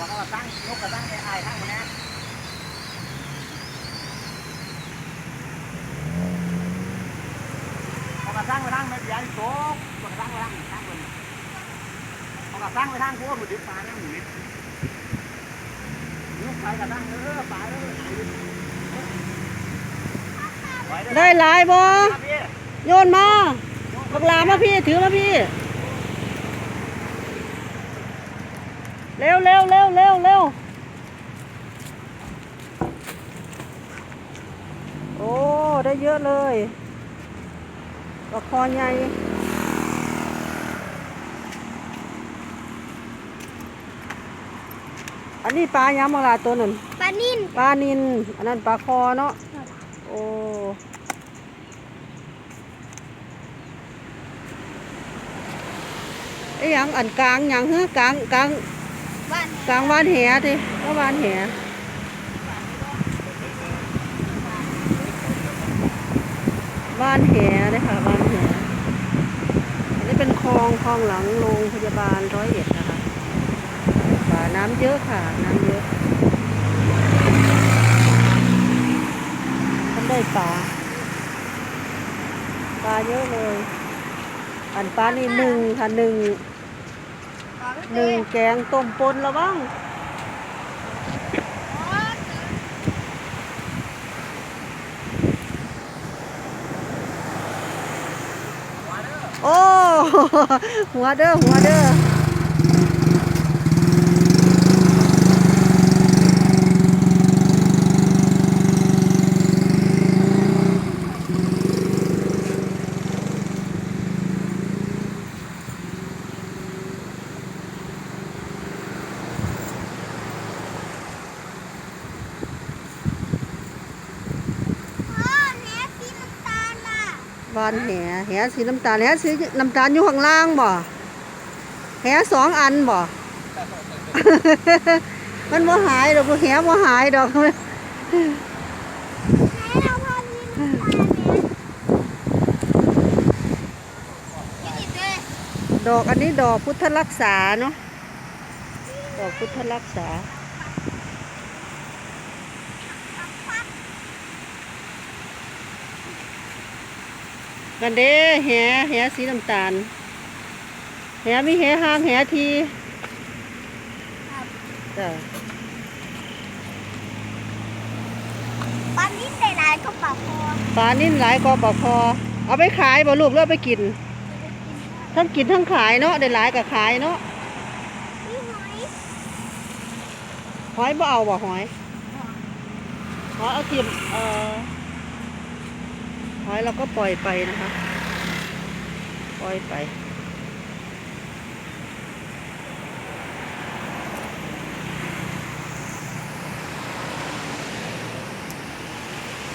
ก็ตั้งยกกระตั้งไอ้ทั้งหมดนะเขากระตั้งไปทั้งไม่เปลี่ยนโต๊ะกระตั้งไปทั้งทั้งคนเขากระตั้งไปทั้งพวกมันดิบปลาเนี่ยหมูยุบไปกระตั้งปลาได้หลายบ่โยนมาบักลามาพี่ถือมาพี่เร็วเร็วเร็วเร็วเร็วโอ้ได้เยอะเลยปลาคอใหญ่อันนี้ปลายำบักลาตัวหนึ่งปลานิ่นอันนั้นปลาคอเนาะโอ้ไอ้ยังอันกลางยังฮะกลางวานแหดิก็วานแหเลยค่ะวานแหอันนี้เป็นคลองหลังโรงพยาบาล101นะคะป่าน้ำเยอะค่ะน้ำเยอะมันได้ปลาเยอะเลยอันปลานี่1ค่ะ1แกงต้มปนแล้วบ้างโอ้หัวเด้อบานแหสีน้ำตาลสีน้ำตาลอยู่ข้างล่างบ่แห2 อันบ่ มันบ่หายดอกแหบ่หายดอกดอกอันนี้ดอกพุทธรักษาเนาะดอกพุทธรักษากันเด้แหสีน้ำตาลมีแหหางแหทีจ้ะปลานิ่นได้หลายก็ปลาคอปลานิ่นหลายกว่าปลาคอเอาไปขายบ่ลูกหรือไปกินทั้งกินทั้งขายเนาะได้หลายกับขายเนาะหอยบ่เอาบ่หอยเอาทิมหอยเราก็ปล่อยไปนะคะปล่อยไป